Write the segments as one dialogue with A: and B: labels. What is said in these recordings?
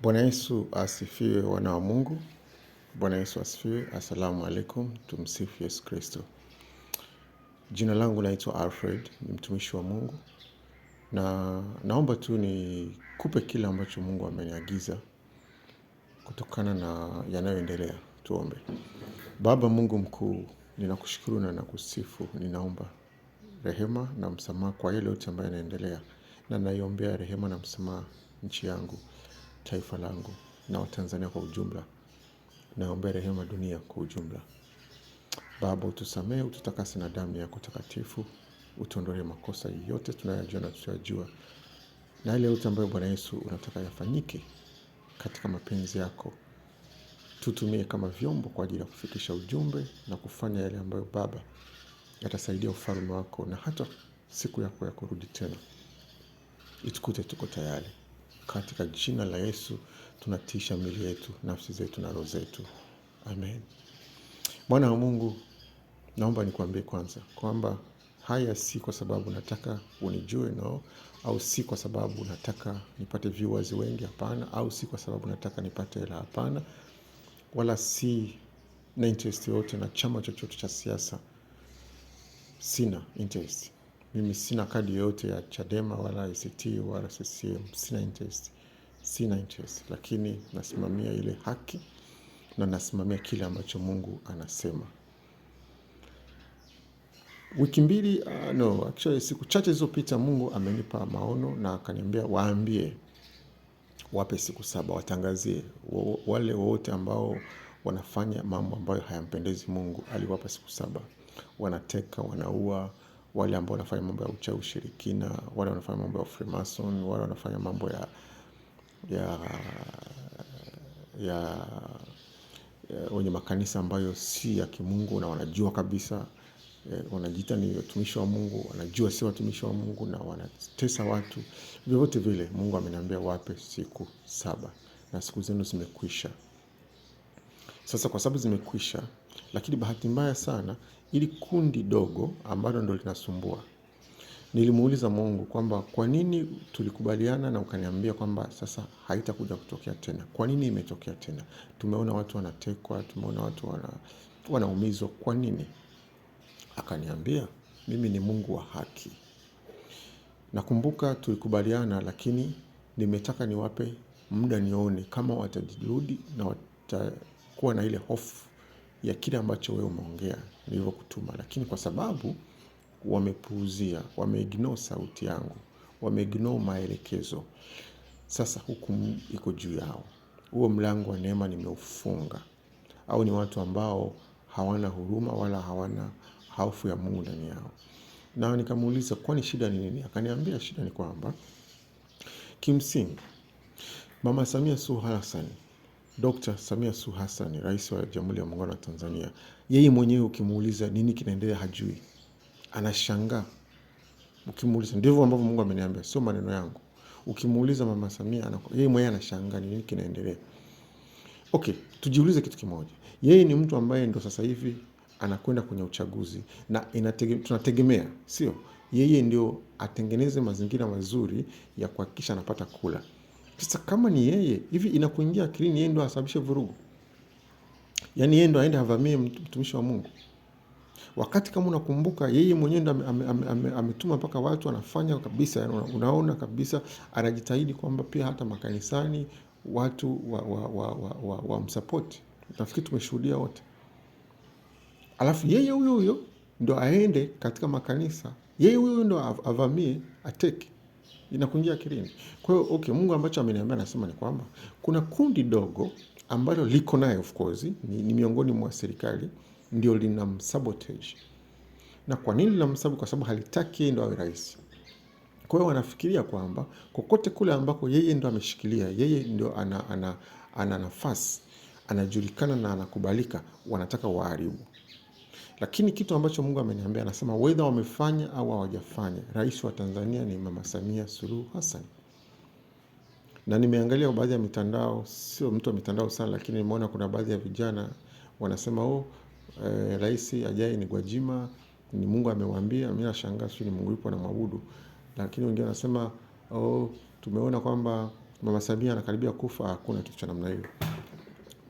A: Bwana Yesu asifiwe, wana wa Mungu. Bwana Yesu asifiwe. Asalamu alaikum. Tumsifu Yesu Kristo. Jina langu naitwa Alfred, ni mtumishi wa Mungu. Na naomba tu nikupe kile ambacho Mungu ameniagiza kutokana na yanayoendelea. Tuombe. Baba Mungu mkuu, ninakushukuru na nakusifu. Ninaomba rehema na msamaha kwa yale yote ambayo yanaendelea. Na naiombea rehema na msamaha nchi yangu, taifa langu na Watanzania kwa ujumla. Naombea rehema dunia kwa ujumla. Baba, utusamehe, ututakase na damu yako takatifu, utuondolee makosa yote tunayojua na tusiyojua. Na yale yote ambayo Bwana Yesu unataka yafanyike katika mapenzi yako, tutumie kama vyombo kwa ajili ya kufikisha ujumbe na kufanya yale ambayo Baba yatasaidia ufalme wako, na hata siku yako ya kurudi tena itukute tuko tayari. Katika jina la Yesu tunatisha miili yetu, nafsi zetu na roho zetu. Amen. Bwana wa Mungu, naomba nikuambie kwanza kwamba haya si kwa sababu nataka unijue, no, au si kwa sababu nataka nipate viewers wengi, hapana, au si kwa sababu nataka nipate hela, hapana, wala si na interest yote na chama chochote cha siasa. Sina interest. Mimi sina kadi yote ya Chadema wala ACT wala CCM. Sina interest. Lakini nasimamia ile haki na nasimamia kile ambacho Mungu anasema. Wiki mbili, siku chache zilizopita Mungu amenipa maono na akaniambia waambie, wape siku 7, watangazie wale wote ambao wanafanya mambo ambayo hayampendezi Mungu. Aliwapa siku 7. Wanateka, wanaua, wale ambao wanafanya mambo ya uchawi, ushirikina, wale wanafanya mambo ya Freemason, wale wanafanya mambo ya wenye makanisa ambayo si ya kimungu na wanajua kabisa, wanajiita ni watumishi wa Mungu, wanajua si watumishi wa Mungu na wanatesa watu. Vyovyote vile Mungu ameniambia wape siku 7 na siku zenu zimekwisha. Sasa kwa sababu zimekwisha, lakini bahati mbaya sana ili kundi dogo ambalo ndio linasumbua. Nilimuuliza Mungu kwamba kwa nini tulikubaliana na ukaniambia kwamba sasa haitakuja kutokea tena? Kwa nini imetokea tena? Tumeona watu wanatekwa, tumeona watu wanaumizwa, kwa nini? Akaniambia, mimi ni Mungu wa haki. Nakumbuka tulikubaliana, lakini nimetaka niwape muda nione kama watajirudi na watakuwa na ile hofu ya kile ambacho wewe umeongea nilivyokutuma. Lakini kwa sababu wamepuuzia, wameignore sauti yangu, wameignore maelekezo, sasa hukumu iko juu yao. Huo mlango wa neema nimeufunga. Au ni watu ambao hawana huruma wala hawana hofu ya Mungu ndani yao. Na nikamuuliza kwani shida ni nini? Akaniambia shida ni kwamba kimsingi Mama Samia Suluhu Hassan, Dr. Samia Suluhu Hassan, Rais wa Jamhuri ya Muungano wa Tanzania, yeye mwenyewe ukimuuliza nini kinaendelea hajui. Anashangaa. Ukimuuliza, ndivyo ambavyo Mungu ameniambia, sio maneno yangu. Ukimuuliza Mama Samia, yeye mwenyewe anashangaa nini kinaendelea. Okay, tujiulize kitu kimoja. Yeye ni mtu ambaye ndo sasa hivi anakwenda kwenye uchaguzi na tunategemea, sio? Yeye ndio atengeneze mazingira mazuri ya kuhakikisha anapata kula. Sasa kama ni yeye, hivi inakuingia akilini yeye ndo asababishe vurugu? Yaani yeye ndo aende avamie mtumishi wa Mungu? Wakati kama unakumbuka yeye mwenyewe ndo ametuma mpaka watu wanafanya kabisa, yani unaona kabisa anajitahidi kwamba pia hata makanisani watu wa msupport. Nafikiri tumeshuhudia wote. Alafu yeye huyo ndo aende katika makanisa, yeye huyo ndo avamie, ateke. Inakuingia akilini? Kwa hiyo okay, Mungu ambacho ameniambia anasema ni kwamba kuna kundi dogo ambalo liko naye, of course ni miongoni mwa serikali, ndio linamsabotage. Na kwa nini linamsabotage? Kwa sababu halitaki yeye ndo awe rais. Kwa hiyo wanafikiria kwamba kokote kule ambako yeye ndo ameshikilia, yeye ndo ana nafasi, anajulikana na anakubalika, wanataka waharibu. Lakini kitu ambacho Mungu ameniambia anasema whether wamefanya au hawajafanya, rais wa Tanzania ni Mama Samia Suluhu Hassan. Na nimeangalia baadhi ya mitandao, sio mtu wa mitandao sana, lakini nimeona kuna baadhi ya vijana wanasema rais ajaye ni Gwajima, ni Mungu amemwambia. Mimi nashangaa, sio ni Mungu yupo na maabudu. Lakini wengine wanasema tumeona kwamba Mama Samia anakaribia kufa, hakuna kitu cha namna hiyo.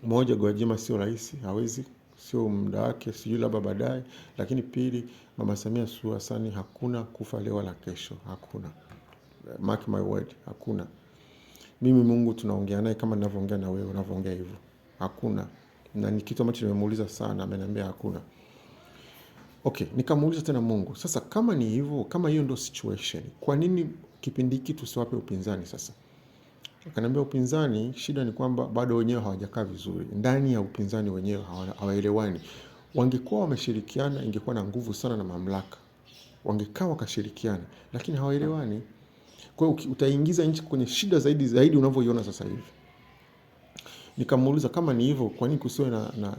A: Moja, Gwajima sio rais, hawezi, sio muda wake, sijui labda baadaye. Lakini pili, Mama Samia Suluhu Hassan hakuna kufa leo wala kesho, hakuna. Mark my word, hakuna. Mimi Mungu tunaongea naye kama ninavyoongea na wewe unavyoongea hivyo. Hakuna. Na ni kitu ambacho nimemuuliza sana, ameniambia hakuna. Okay, nikamuuliza tena Mungu, sasa kama ni hivyo, kama hiyo ndio situation, kwa nini kipindi hiki tusiwape upinzani sasa? Akaniambia upinzani, shida ni kwamba bado wenyewe hawajakaa vizuri. Ndani ya upinzani wenyewe hawaelewani. Wangekuwa wameshirikiana, ingekuwa na nguvu sana na mamlaka. Wangekaa wakashirikiana, lakini hawaelewani. Kwa hiyo utaingiza nchi kwenye shida zaidi unavyoiona sasa hivi. Nikamuuliza kama ni hivyo, kwa nini kusiwe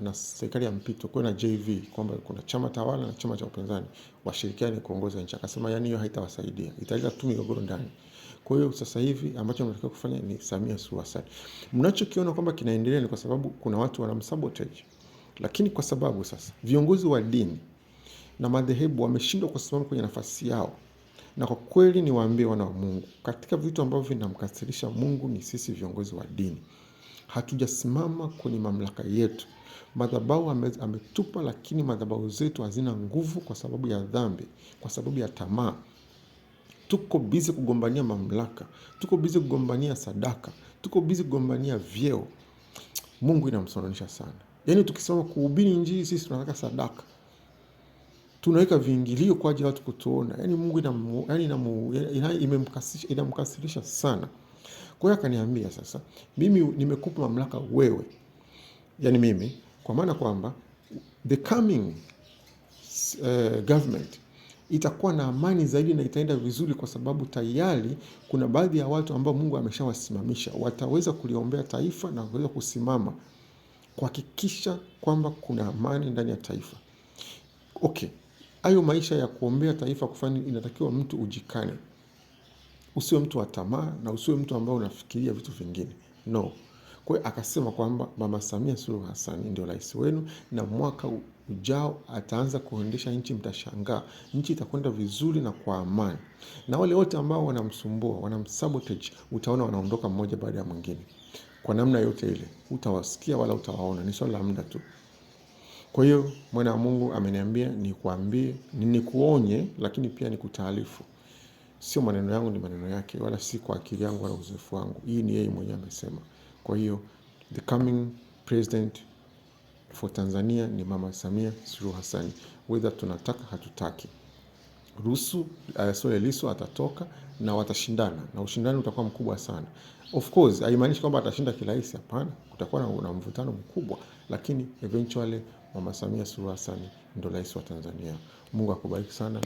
A: na serikali ya mpito, kwa na JV, kwamba kuna chama tawala na chama cha upinzani washirikiane kuongoza nchi? Akasema yani hiyo haitawasaidia, italeta tu migogoro ndani. Kwa hiyo sasa hivi ambacho mnatakiwa kufanya ni Samia Suluhu Hassan. Mnachokiona kwamba kinaendelea ni kwa sababu kuna watu wanamsabotage. Lakini kwa sababu sasa viongozi wa dini na madhehebu wameshindwa kusimama kwenye nafasi yao. Na kwa kweli niwaambie wana wa Mungu, katika vitu ambavyo vinamkasirisha Mungu ni sisi viongozi wa dini. Hatujasimama kwenye mamlaka yetu. Madhabahu ametupa, lakini madhabahu zetu hazina nguvu kwa sababu ya dhambi, kwa sababu ya tamaa. Tuko busy kugombania mamlaka, tuko busy kugombania sadaka, tuko busy kugombania vyeo. Mungu inamsononisha sana. Yaani tukisema kuhubiri injili sisi tunataka sadaka. Tunaweka viingilio kwa ajili ya watu kutuona. Yaani Mungu inamkasirisha sana. Kwa hiyo akaniambia sasa, mimi nimekupa mamlaka wewe. Yaani mimi, kwa maana kwamba the coming government itakuwa na amani zaidi na itaenda vizuri, kwa sababu tayari kuna baadhi ya watu ambao Mungu ameshawasimamisha, wataweza kuliombea taifa na kuweza kusimama kuhakikisha kwamba kuna amani ndani ya taifa. Okay, hayo maisha ya kuombea taifa kufanya, inatakiwa mtu ujikane. Usiwe mtu wa tamaa na usiwe mtu ambao unafikiria vitu vingine. No. Kwa hiyo akasema kwamba Mama Samia Suluhu Hassan ndio rais wenu, na mwaka ujao ataanza kuendesha nchi, mtashangaa. Nchi itakwenda vizuri na kwa amani. Na wale wote ambao wanamsumbua, wanamsabotage, utaona wanaondoka mmoja baada ya mwingine. Kwa namna yote ile, utawasikia wala utawaona, ni swala la muda tu. Kwa hiyo mwana wa Mungu ameniambia nikuambie, nikuonye, lakini pia nikutaarifu. Sio maneno yangu, ni maneno yake, wala si kwa akili yangu wala uzoefu wangu. Hii ni yeye mwenyewe amesema. Kwa hiyo the coming president for Tanzania ni Mama Samia Suluhu Hassan, whether tunataka hatutaki. Lissu atatoka na watashindana, na ushindani utakuwa mkubwa sana. Of course haimaanishi kwamba atashinda kirahisi, hapana, kutakuwa na mvutano mkubwa, lakini eventually Mama Samia Suluhu Hassan ndio rais wa Tanzania. Mungu akubariki sana.